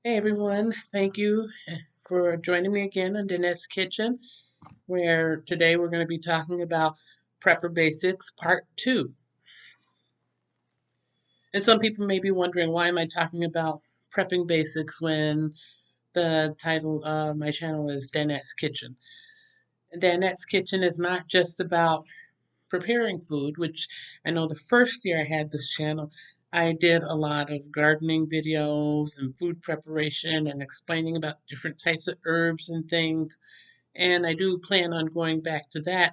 Hey everyone, thank you for joining me again in Danette's Kitchen, where today we're going to be talking about Prepper Basics Part 2. And some people may be wondering, why am I talking about prepping basics when the title of my channel is Danette's Kitchen? And Danette's Kitchen is not just about preparing food, which I know the first year I had this channel, I did a lot of gardening videos and food preparation and explaining about different types of herbs and things. And I do plan on going back to that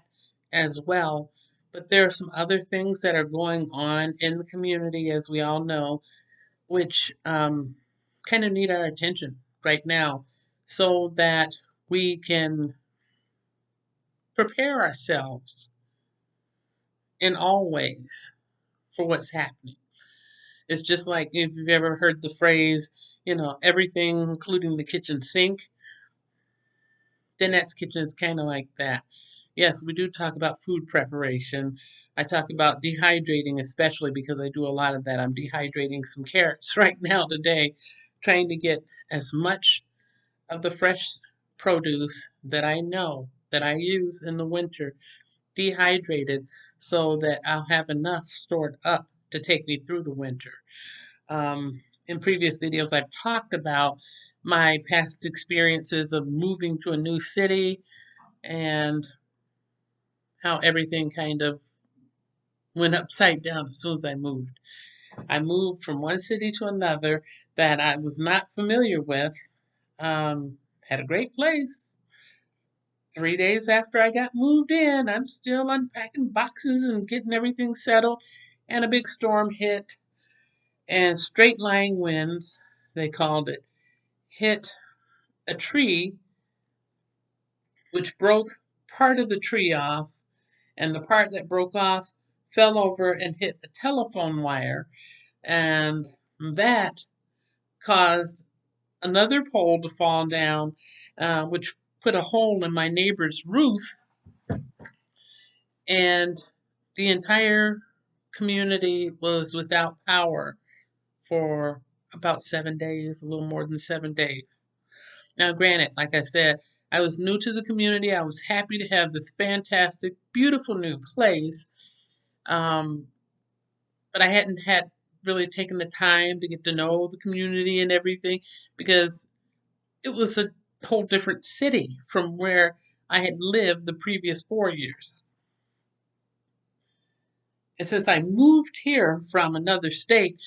as well. But there are some other things that are going on in the community, as we all know, which kind of need our attention right now so that we can prepare ourselves in all ways for what's happening. It's just like if you've ever heard the phrase, everything, including the kitchen sink. Danette's Kitchen is kind of like that. Yes, we do talk about food preparation. I talk about dehydrating, especially because I do a lot of that. I'm dehydrating some carrots right now today, trying to get as much of the fresh produce that I know that I use in the winter dehydrated so that I'll have enough stored up to take me through the winter. In previous videos, I've talked about my past experiences of moving to a new city and how everything kind of went upside down as soon as I moved. I moved from one city to another that I was not familiar with. Had a great place. 3 days after I got moved in, I'm still unpacking boxes and getting everything settled, and a big storm hit, and straight line winds, they called it, hit a tree, which broke part of the tree off, and the part that broke off fell over and hit the telephone wire, and that caused another pole to fall down, which put a hole in my neighbor's roof, and the entire community was without power for about 7 days, a little more than 7 days. Now, granted, like I said, I was new to the community. I was happy to have this fantastic, beautiful new place. Um, but I hadn't had really taken the time to get to know the community and everything because it was a whole different city from where I had lived the previous 4 years. And since I moved here from another state,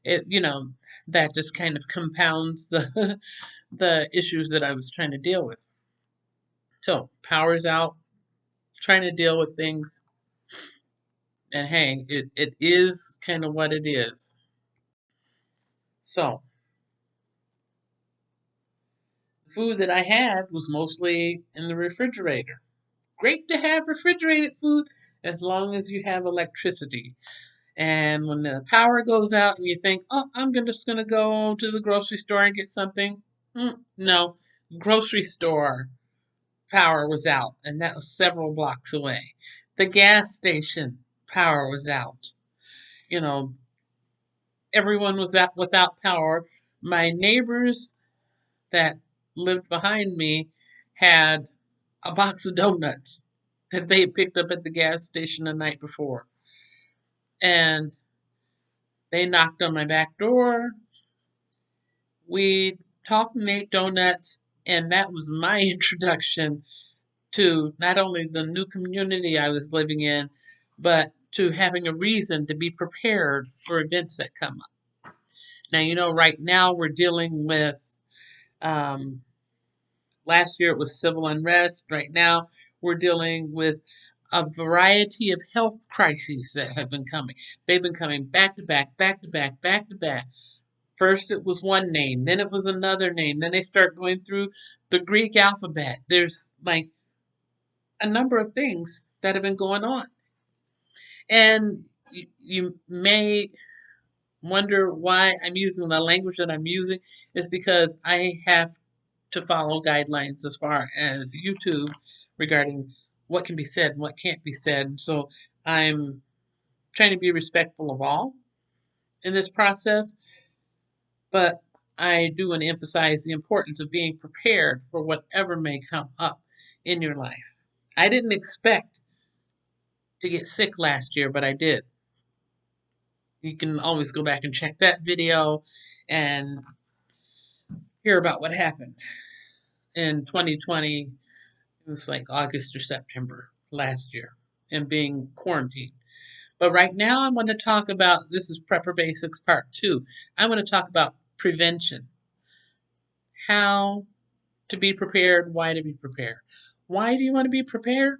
that just kind of compounds the the issues that I was trying to deal with. So power's out, trying to deal with things, and hey, it is kind of what it is. So the food that I had was mostly in the refrigerator. Great to have refrigerated food as long as you have electricity. And when the power goes out and you think, oh, just going to go to the grocery store and get something. No, grocery store power was out, and that was several blocks away. The gas station power was out. You know, everyone was out without power. My neighbors that lived behind me had a box of donuts that they had picked up at the gas station the night before. And they knocked on my back door. We talked and ate donuts, and that was my introduction to not only the new community I was living in, but to having a reason to be prepared for events that come up. Now, right now we're dealing with, um, last year it was civil unrest. Right now we're dealing with a variety of health crises that have been coming. They've been coming back to back, back to back, back to back. First it was one name, then it was another name, then they start going through the Greek alphabet. There's like a number of things that have been going on. And you may wonder why I'm using the language that I'm using is because I have to follow guidelines as far as YouTube regarding what can be said and what can't be said. So I'm trying to be respectful of all in this process. But I do want to emphasize the importance of being prepared for whatever may come up in your life. I didn't expect to get sick last year, but I did. You can always go back and check that video and hear about what happened in 2020. It was like August or September last year and being quarantined. But right now, I want to talk about this is Prepper Basics Part 2. I want to talk about prevention. How to be prepared, why to be prepared. Why do you want to be prepared?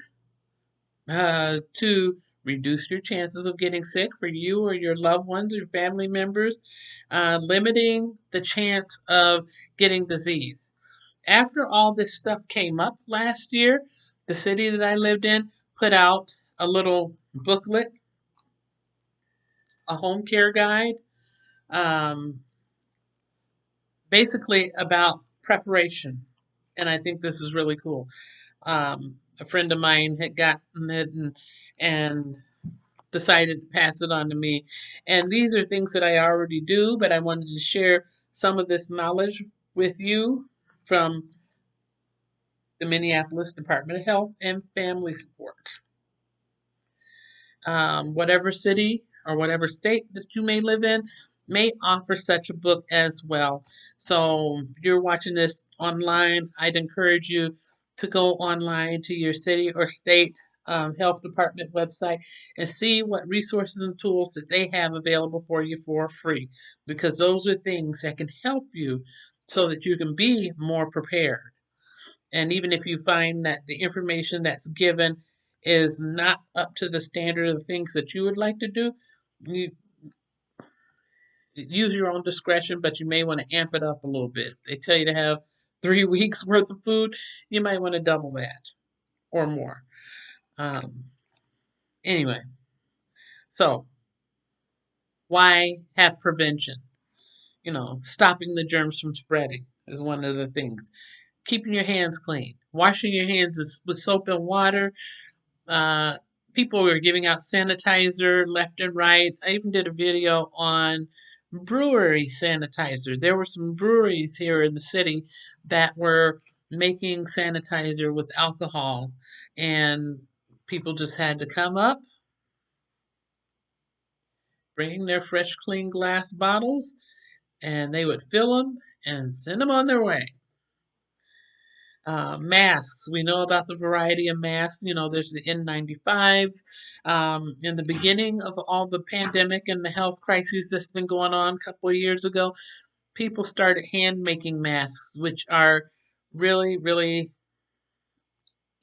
To reduce your chances of getting sick for you or your loved ones or family members, limiting the chance of getting disease. After all this stuff came up last year, the city that I lived in put out a little booklet, a home care guide, um, basically about preparation. And I think this is really cool. A friend of mine had gotten it and decided to pass it on to me. And these are things that I already do, but I wanted to share some of this knowledge with you from the Minneapolis Department of Health and Family Support. Whatever city or whatever state that you may live in may offer such a book as well. So if you're watching this online, I'd encourage you to go online to your city or state health department website and see what resources and tools that they have available for you for free, because those are things that can help you so that you can be more prepared. And even if you find that the information that's given is not up to the standard of the things that you would like to do, you use your own discretion, but you may want to amp it up a little bit. If they tell you to have 3 weeks worth of food, you might want to double that or more. Um, anyway, so why have prevention? Stopping the germs from spreading is one of the things. Keeping your hands clean, washing your hands with soap and water. Uh, People were giving out sanitizer left and right. I even did a video on brewery sanitizer. There were some breweries here in the city that were making sanitizer with alcohol, and people just had to come up, bring their fresh, clean glass bottles, and they would fill them and send them on their way. Masks. We know about the variety of masks. There's the N95s. In the beginning of all the pandemic and the health crisis that's been going on a couple of years ago, people started hand making masks, which are really, really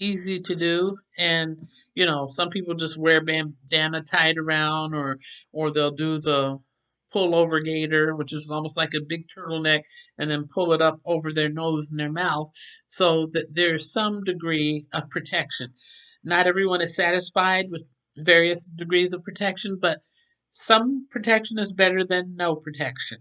easy to do. And some people just wear bandana tied around, or they'll do the pull over gaiter, which is almost like a big turtleneck, and then pull it up over their nose and their mouth so that there's some degree of protection. Not everyone is satisfied with various degrees of protection, but some protection is better than no protection.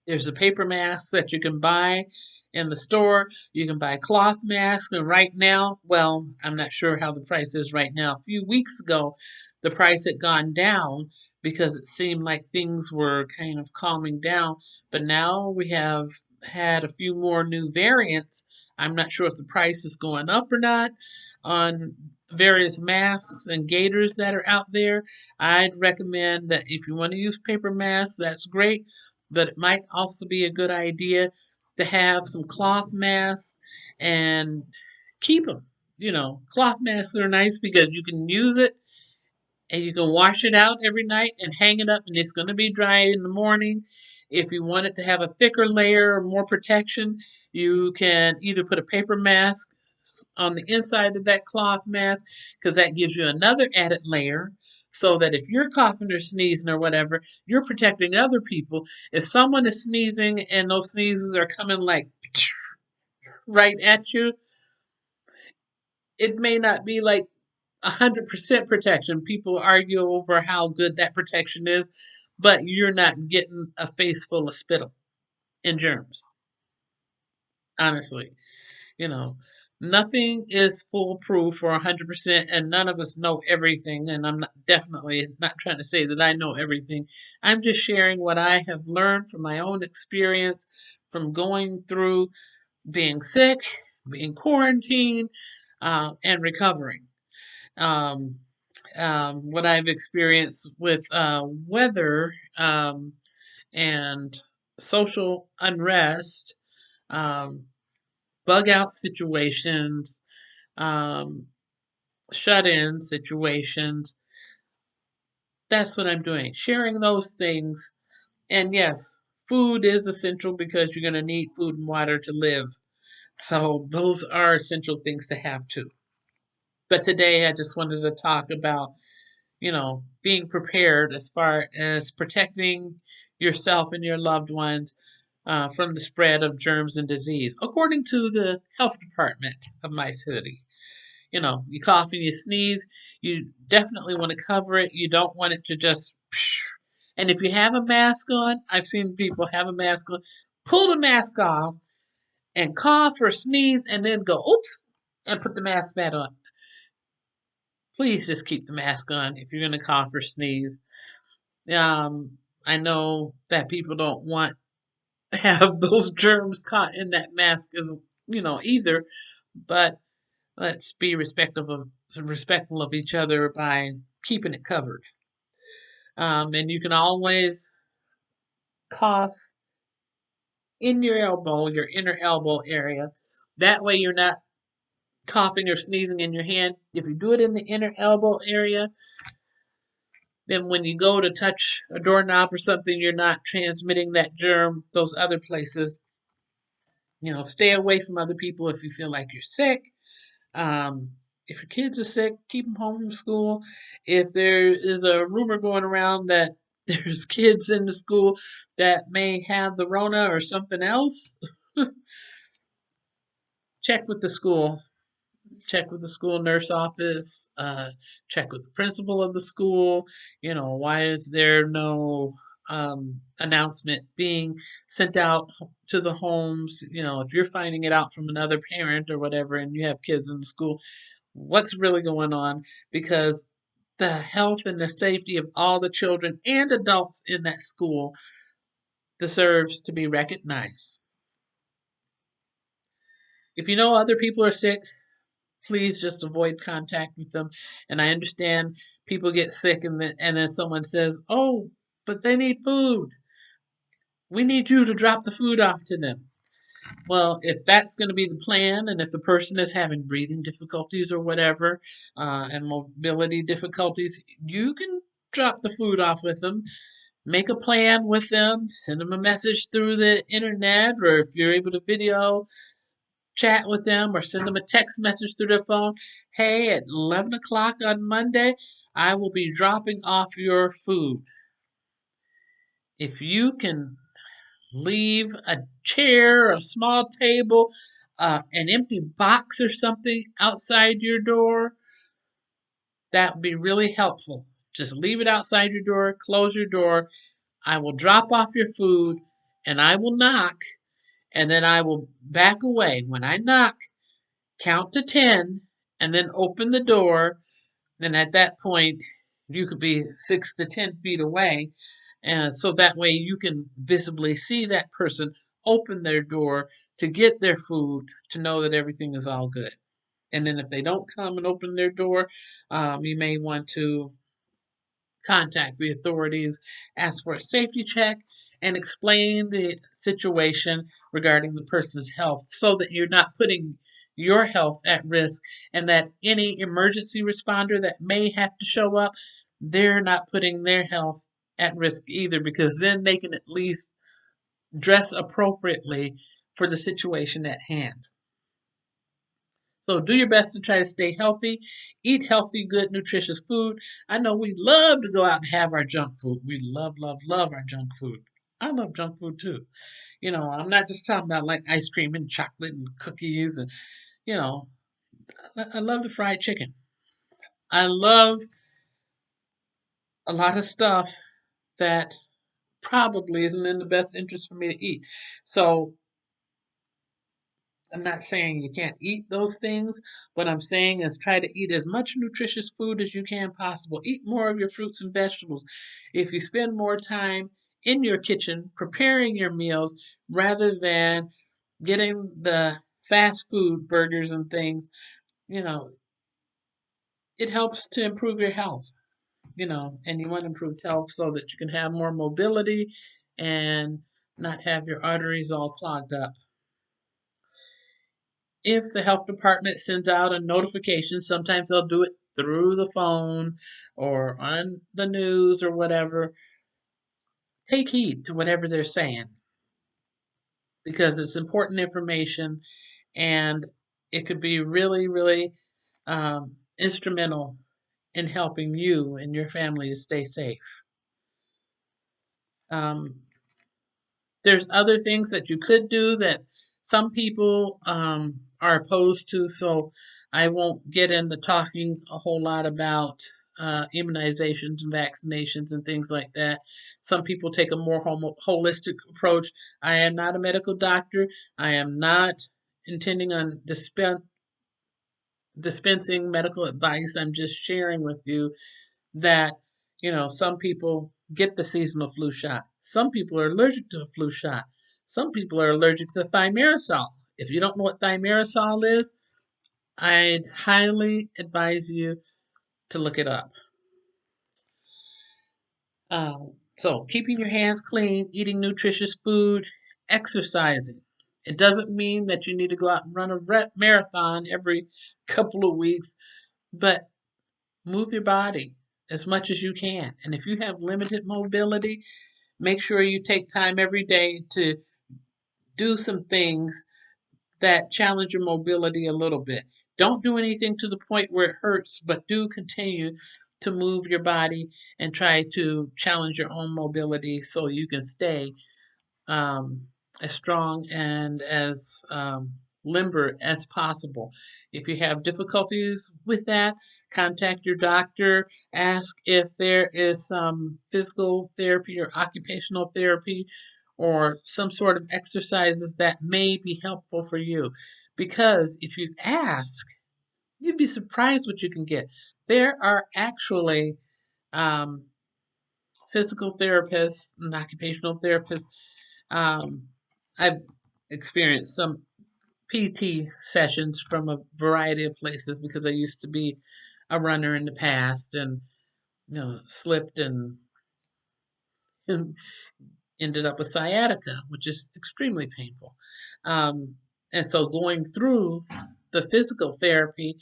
There's a paper mask that you can buy in the store. You can buy cloth masks. And right now, well, I'm not sure how the price is right now. A few weeks ago, the price had gone down because it seemed like things were kind of calming down. But now we have had a few more new variants. I'm not sure if the price is going up or not on various masks and gaiters that are out there. I'd recommend that if you want to use paper masks, that's great, but it might also be a good idea to have some cloth masks and keep them. Cloth masks are nice because you can use it and you can wash it out every night and hang it up, and it's going to be dry in the morning. If you want it to have a thicker layer or more protection, you can either put a paper mask on the inside of that cloth mask, because that gives you another added layer, so that if you're coughing or sneezing or whatever, you're protecting other people. If someone is sneezing and those sneezes are coming like right at you, it may not be like 100% protection. People argue over how good that protection is, but you're not getting a face full of spittle and germs. Honestly, you know. Nothing is foolproof or 100%, and none of us know everything. And I'm definitely not trying to say that I know everything. I'm just sharing what I have learned from my own experience from going through being sick, being quarantined, and recovering. Um, what I've experienced with weather and social unrest, um, bug out situations, um, shut in situations. That's what I'm doing, sharing those things. And yes, food is essential because you're going to need food and water to live. So those are essential things to have too. But today I just wanted to talk about, being prepared as far as protecting yourself and your loved ones from the spread of germs and disease, according to the health department of my city. You cough and you sneeze, you definitely want to cover it. You don't want it to just. And if you have a mask on, I've seen people have a mask on, pull the mask off and cough or sneeze and then go, oops, and put the mask back on. Please just keep the mask on if you're going to cough or sneeze. I know that people don't want to have those germs caught in that mask as either, but let's be respectful of each other by keeping it covered. And you can always cough in your elbow, your inner elbow area. That way you're not coughing or sneezing in your hand. If you do it in the inner elbow area, then when you go to touch a doorknob or something, you're not transmitting that germ those other places. Stay away from other people if you feel like you're sick. If your kids are sick, keep them home from school. If there is a rumor going around that there's kids in the school that may have the Rona or something else, check with the school. Check with the school nurse office. Check with the principal of the school. Why is there no announcement being sent out to the homes? If you're finding it out from another parent or whatever and you have kids in the school, what's really going on? Because the health and the safety of all the children and adults in that school deserves to be recognized. If you know other people are sick, please just avoid contact with them. And I understand people get sick and then someone says, "Oh, but they need food. We need you to drop the food off to them." Well, if that's going to be the plan, and if the person is having breathing difficulties or whatever, and mobility difficulties, you can drop the food off with them. Make a plan with them, send them a message through the internet, or if you're able to video chat with them or send them a text message through their phone. Hey, at 11 o'clock on Monday, I will be dropping off your food. If you can leave a chair, a small table, an empty box or something outside your door, that would be really helpful. Just leave it outside your door, close your door. I will drop off your food and I will knock and then I will back away. When I knock, count to 10 and then open the door. Then at that point, you could be 6 to 10 feet away. And so that way you can visibly see that person open their door to get their food to know that everything is all good. And then if they don't come and open their door, you may want to contact the authorities, ask for a safety check, and explain the situation regarding the person's health so that you're not putting your health at risk and that any emergency responder that may have to show up, they're not putting their health at risk either because then they can at least dress appropriately for the situation at hand. So do your best to try to stay healthy, eat healthy, good, nutritious food. I know we love to go out and have our junk food. We love, love, love our junk food. I love junk food too. I'm not just talking about like ice cream and chocolate and cookies and, you know, I love the fried chicken. I love a lot of stuff that probably isn't in the best interest for me to eat. So I'm not saying you can't eat those things. What I'm saying is try to eat as much nutritious food as you can possible. Eat more of your fruits and vegetables. If you spend more time in your kitchen preparing your meals rather than getting the fast food burgers and things, you know, it helps to improve your health, and you want improved health so that you can have more mobility and not have your arteries all clogged up. If the health department sends out a notification, sometimes they'll do it through the phone or on the news or whatever. Take heed to whatever they're saying because it's important information and it could be really, really instrumental in helping you and your family to stay safe. Um, there's other things that you could do that some people are opposed to, so I won't get into talking a whole lot about immunizations and vaccinations and things like that. Some people take a more holistic approach. I am not a medical doctor. I am not intending on dispensing medical advice. I'm just sharing with you that, some people get the seasonal flu shot. Some people are allergic to the flu shot. Some people are allergic to thimerosal. If you don't know what thimerosal is, I'd highly advise you to look it up. So, keeping your hands clean, eating nutritious food, exercising. It doesn't mean that you need to go out and run a marathon every couple of weeks, but move your body as much as you can. And if you have limited mobility, make sure you take time every day to do some things that challenge your mobility a little bit. Don't do anything to the point where it hurts, but do continue to move your body and try to challenge your own mobility so you can stay um, as strong and as limber as possible. If you have difficulties with that, contact your doctor. Ask if there is some physical therapy or occupational therapy or some sort of exercises that may be helpful for you. Because if you ask, you'd be surprised what you can get. There are actually um, physical therapists and occupational therapists. I've experienced some PT sessions from a variety of places because I used to be a runner in the past and slipped and ended up with sciatica, which is extremely painful. Um, and so going through the physical therapy,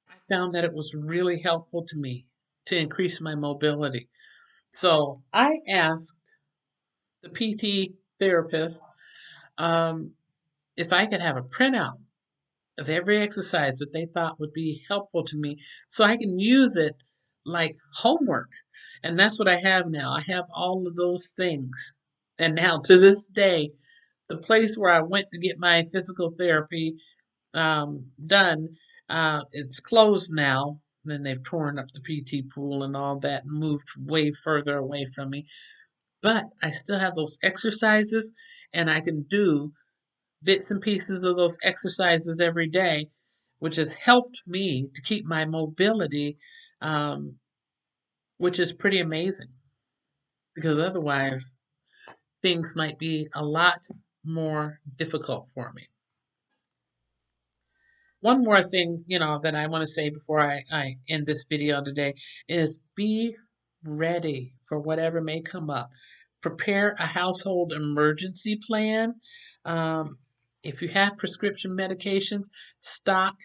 I found that it was really helpful to me to increase my mobility. So I asked the PT therapist um, if I could have a printout of every exercise that they thought would be helpful to me so I can use it like homework. And that's what I have now. I have all of those things. And now to this day, the place where I went to get my physical therapy done, it's closed now. Then they've torn up the PT pool and all that and moved way further away from me. But I still have those exercises and I can do bits and pieces of those exercises every day, which has helped me to keep my mobility, um, which is pretty amazing because otherwise things might be a lot more difficult for me. One more thing, that I want to say before I end this video today is be ready for whatever may come up. Prepare a household emergency plan. Um, if you have prescription medications, stock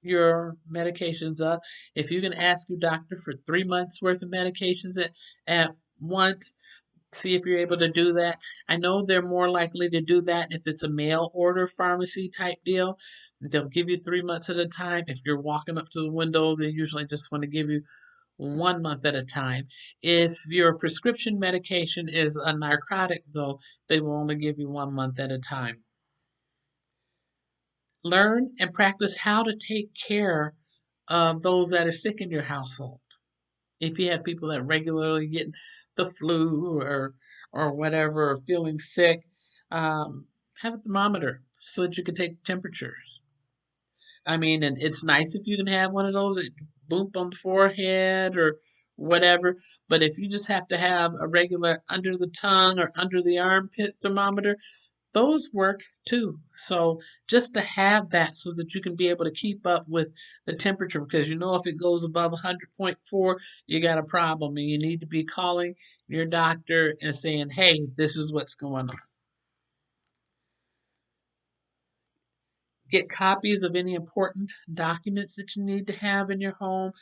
your medications up. If you can ask your doctor for 3 months worth of medications at once, see if you're able to do that. I know they're more likely to do that if it's a mail order pharmacy type deal. They'll give you 3 months at a time. If you're walking up to the window, they usually just want to give you 1 month at a time. If your prescription medication is a narcotic, though, they will only give you 1 month at a time. Learn and practice how to take care of those that are sick in your household. If you have people that regularly get the flu or whatever, or feeling sick, have a thermometer. so that you can take temperatures. I mean, and it's nice if you can have one of those that boop on the forehead or whatever. But if you just have to have a regular under the tongue or under the armpit thermometer, those work too. So just to have that so that you can be able to keep up with the temperature, because you know if it goes above 100.4, you got a problem and you need to be calling your doctor and saying, hey, this is what's going on. Get copies of any important documents that you need to have in your home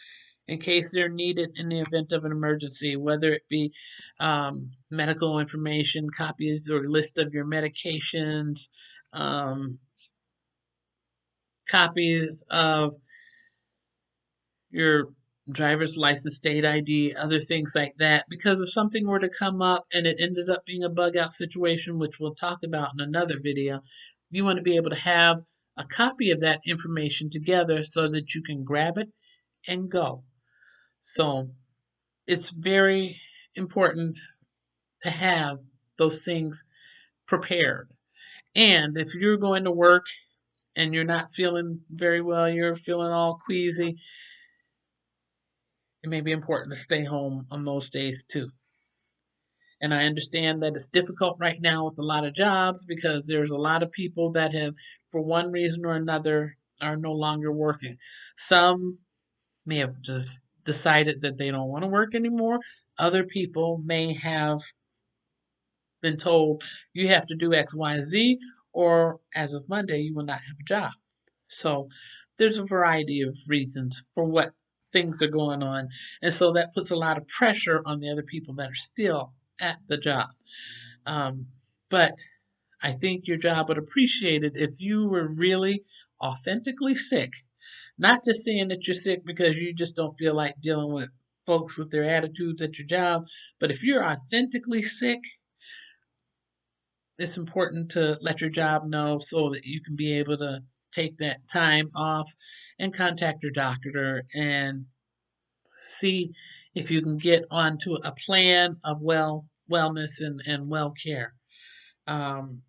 in case they're needed in the event of an emergency, whether it be medical information, copies or list of your medications, um, copies of your driver's license, state ID, other things like that. Because if something were to come up and it ended up being a bug out situation, which we'll talk about in another video, you want to be able to have a copy of that information together so that you can grab it and go. So it's very important to have those things prepared. And if you're going to work and you're not feeling very well, you're feeling all queasy, it may be important to stay home on those days too. And I understand that it's difficult right now with a lot of jobs because there's a lot of people that have, for one reason or another, are no longer working. Some may have just decided that they don't want to work anymore. Other people may have been told you have to do X, Y, Z, or as of Monday, you will not have a job. So there's a variety of reasons for what things are going on. And so that puts a lot of pressure on the other people that are still at the job. Um, but I think your job would appreciate it if you were really authentically sick. Not just saying that you're sick because you just don't feel like dealing with folks with their attitudes at your job, but if you're authentically sick, it's important to let your job know so that you can be able to take that time off and contact your doctor and see if you can get onto a plan of wellness and well care. Um,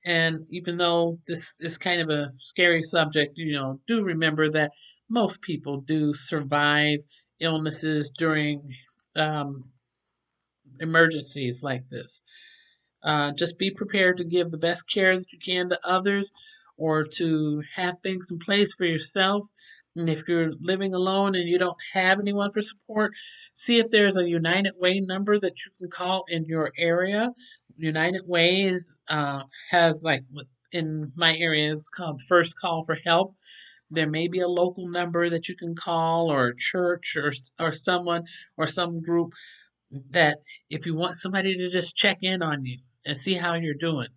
and even though this is kind of a scary subject, do remember that most people do survive illnesses during um, emergencies like this. Just be prepared to give the best care that you can to others or to have things in place for yourself. And if you're living alone and you don't have anyone for support, see if there's a United Way number that you can call in your area. United Way has, like, in my area, it's called First Call for Help. There may be a local number that you can call, or a church, or someone, or some group that if you want somebody to just check in on you and see how you're doing.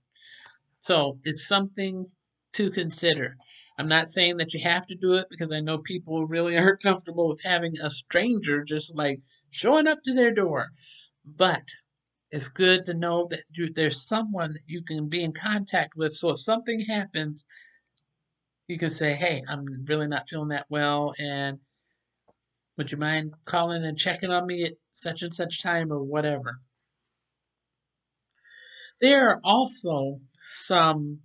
So it's something to consider. I'm not saying that you have to do it because I know people really aren't comfortable with having a stranger just like showing up to their door. But it's good to know that there's someone that you can be in contact with. So if something happens, you can say, hey, I'm really not feeling that well. And would you mind calling and checking on me at such and such time or whatever? There are also some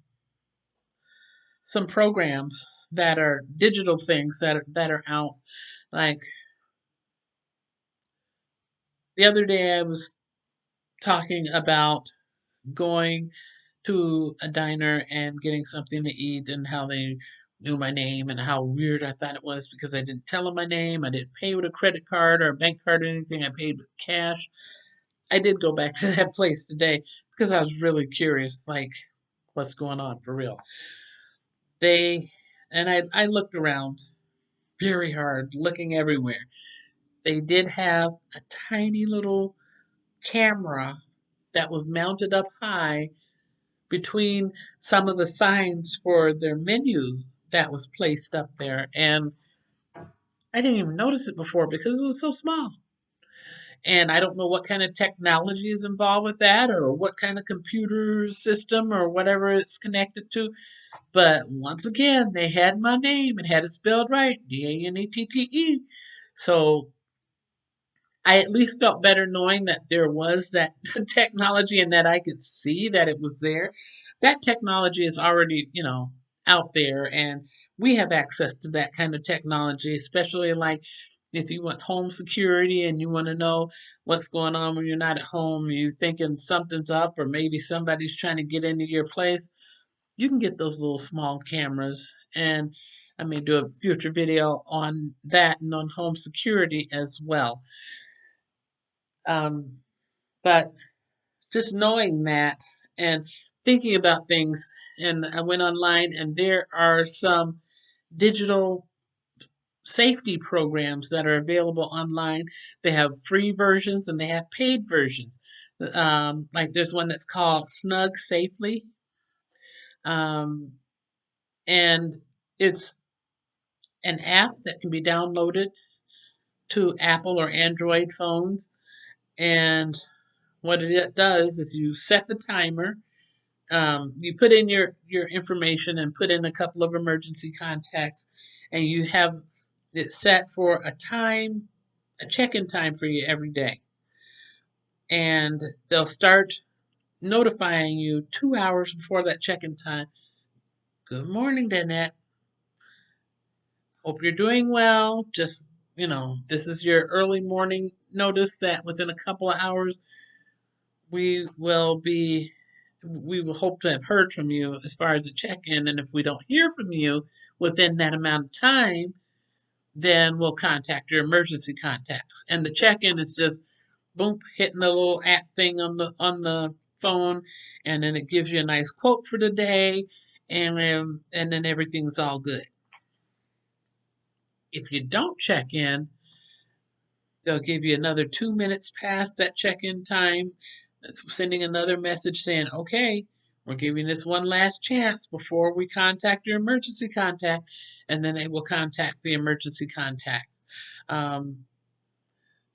programs that are digital things that are out. Like the other day, I was talking about going to a diner and getting something to eat, and how they knew my name and how weird I thought it was because I didn't tell them my name. I didn't pay with a credit card or a bank card or anything. I paid with cash. I did go back to that place today because I was really curious, like, what's going on for real. They and I looked around very hard, looking everywhere. They did have a tiny little camera that was mounted up high between some of the signs for their menu that was placed up there. And I didn't even notice it before because it was so small. And I don't know what kind of technology is involved with that, or what kind of computer system or whatever it's connected to. But once again, they had my name and had it spelled right, Danette. So I at least felt better knowing that there was that technology and that I could see that it was there. That technology is already, out there, and we have access to that kind of technology, especially like if you want home security and you want to know what's going on when you're not at home, you thinking something's up or maybe somebody's trying to get into your place, you can get those little small cameras. And I may do a future video on that and on home security as well. Um, but just knowing that and thinking about things, and I went online and there are some digital safety programs that are available online. They have free versions and they have paid versions. Like there's one that's called Snug Safely, um, and it's an app that can be downloaded to Apple or Android phones. And what it does is you set the timer. You put in your information and put in a couple of emergency contacts, and you have it set for a check-in time for you every day. And they'll start notifying you 2 hours before that check-in time. Good morning, Danette. Hope you're doing well. Just, this is your early morning notice that within a couple of hours we will be we will hope to have heard from you as far as a check-in, and if we don't hear from you within that amount of time, then we'll contact your emergency contacts. And the check-in is just boom, hitting the little app thing on the phone, and then it gives you a nice quote for the day, and then everything's all good. If you don't check in, they'll give you another 2 minutes past that check-in time. That's sending another message saying, okay, we're giving this one last chance before we contact your emergency contact, and then they will contact the emergency contact. Um,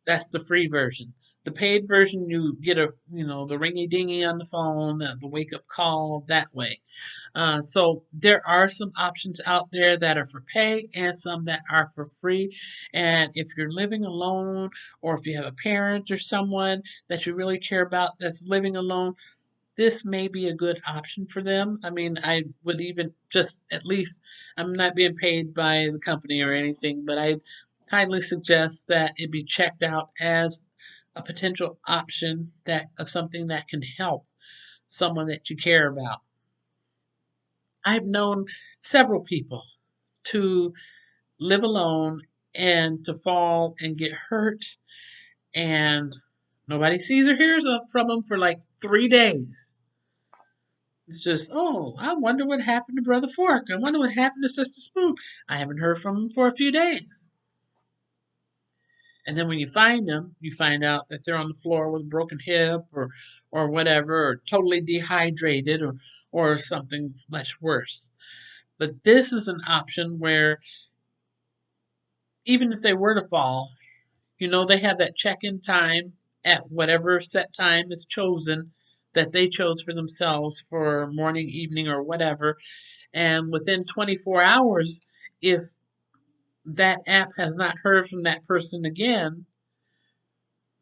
that's the free version. The paid version, you get the ringy dingy on the phone, the wake up call that way. So there are some options out there that are for pay and some that are for free. And if you're living alone, or if you have a parent or someone that you really care about that's living alone, this may be a good option for them. I mean, I would even just at least, I'm not being paid by the company or anything, but I highly suggest that it be checked out as a potential option that of something that can help someone that you care about. I've known several people to live alone and to fall and get hurt, and nobody sees or hears from them for like 3 days. It's just, oh, I wonder what happened to Brother Fork. I wonder what happened to Sister Spoon. I haven't heard from them for a few days. And then when you find them, you find out that they're on the floor with a broken hip or whatever, or totally dehydrated or something much worse. But this is an option where even if they were to fall, they have that check-in time at whatever set time is chosen that they chose for themselves for morning, evening, or whatever. And within 24 hours, if that app has not heard from that person again,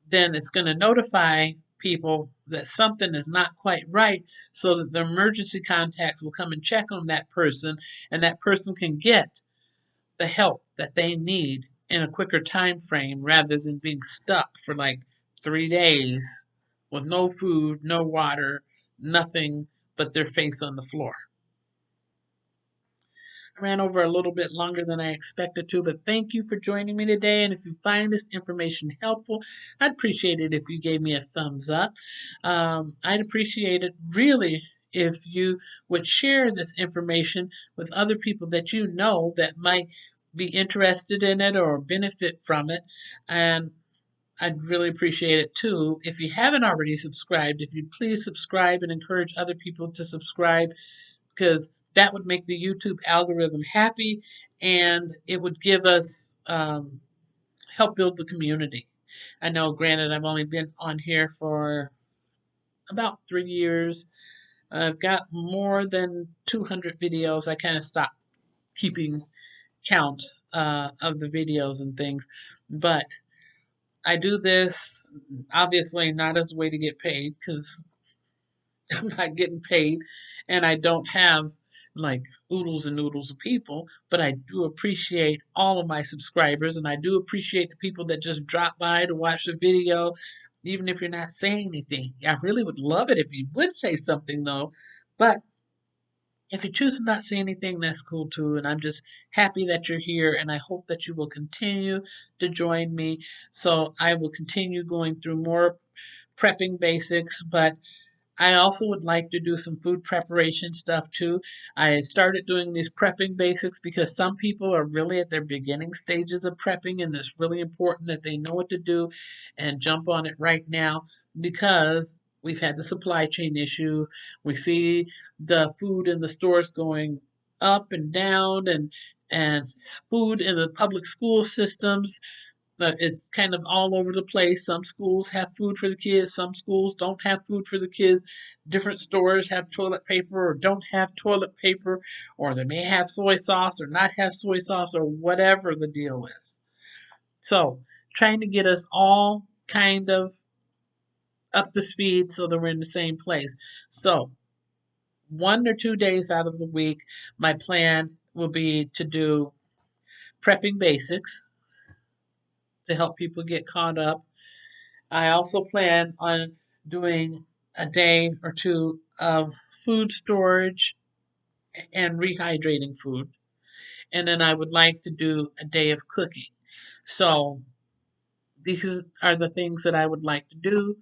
then it's going to notify people that something is not quite right so that the emergency contacts will come and check on that person, and that person can get the help that they need in a quicker time frame rather than being stuck for like 3 days with no food, no water, nothing but their face on the floor. I ran over a little bit longer than I expected to, but thank you for joining me today. And if you find this information helpful, I'd appreciate it if you gave me a thumbs up. I'd appreciate it really if you would share this information with other people that you know that might be interested in it or benefit from it. And I'd really appreciate it too. If you haven't already subscribed, if you'd please subscribe and encourage other people to subscribe, because that would make the YouTube algorithm happy and it would give us help build the community. I know, granted, I've only been on here for about 3 years. I've got more than 200 videos. I kind of stopped keeping count of the videos and things, but I do this obviously not as a way to get paid because I'm not getting paid and I don't have like oodles and noodles of people, but I do appreciate all of my subscribers and I do appreciate the people that just drop by to watch the video, even if you're not saying anything. I really would love it if you would say something though, but if you choose to not say anything, that's cool too. And I'm just happy that you're here and I hope that you will continue to join me. So I will continue going through more prepping basics, but I also would like to do some food preparation stuff too. I started doing these prepping basics because some people are really at their beginning stages of prepping, and it's really important that they know what to do and jump on it right now because we've had the supply chain issue. We see the food in the stores going up and down, and food in the public school systems it's kind of all over the place. Some schools have food for the kids, some schools don't have food for the kids. Different stores have toilet paper or don't have toilet paper, or they may have soy sauce or not have soy sauce, or whatever the deal is. So, trying to get us all kind of up to speed so that we're in the same place. So, 1 or 2 days out of the week, my plan will be to do prepping basics to help people get caught up. I also plan on doing a day or two of food storage and rehydrating food. And then I would like to do a day of cooking. So these are the things that I would like to do.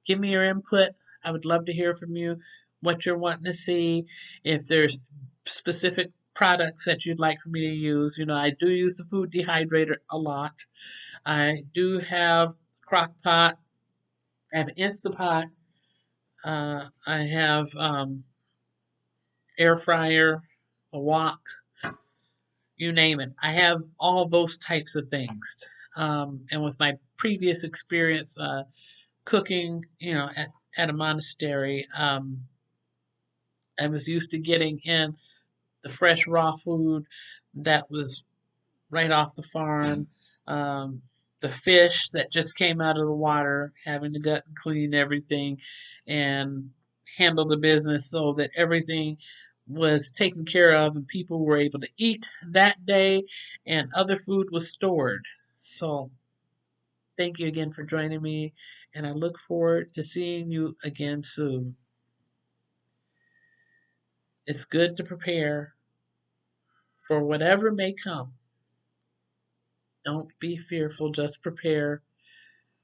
Give me your input. I would love to hear from you what you're wanting to see. If there's specific products that you'd like for me to use. I do use the food dehydrator a lot. I do have crock pot. I have Instapot. I have air fryer, a wok, you name it. I have all those types of things. And with my previous experience cooking, at a monastery, I was used to getting in the fresh raw food that was right off the farm. Um, the fish that just came out of the water, having to gut and clean everything and handle the business so that everything was taken care of and people were able to eat that day and other food was stored. So, thank you again for joining me, and I look forward to seeing you again soon. It's good to prepare for whatever may come. Don't be fearful, just prepare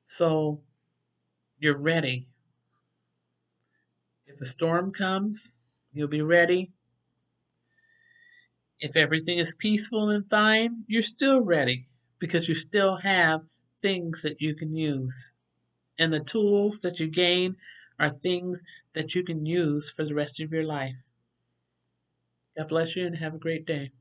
so you're ready. If a storm comes, you'll be ready. If everything is peaceful and fine, you're still ready because you still have things that you can use. And the tools that you gain are things that you can use for the rest of your life. God bless you and have a great day.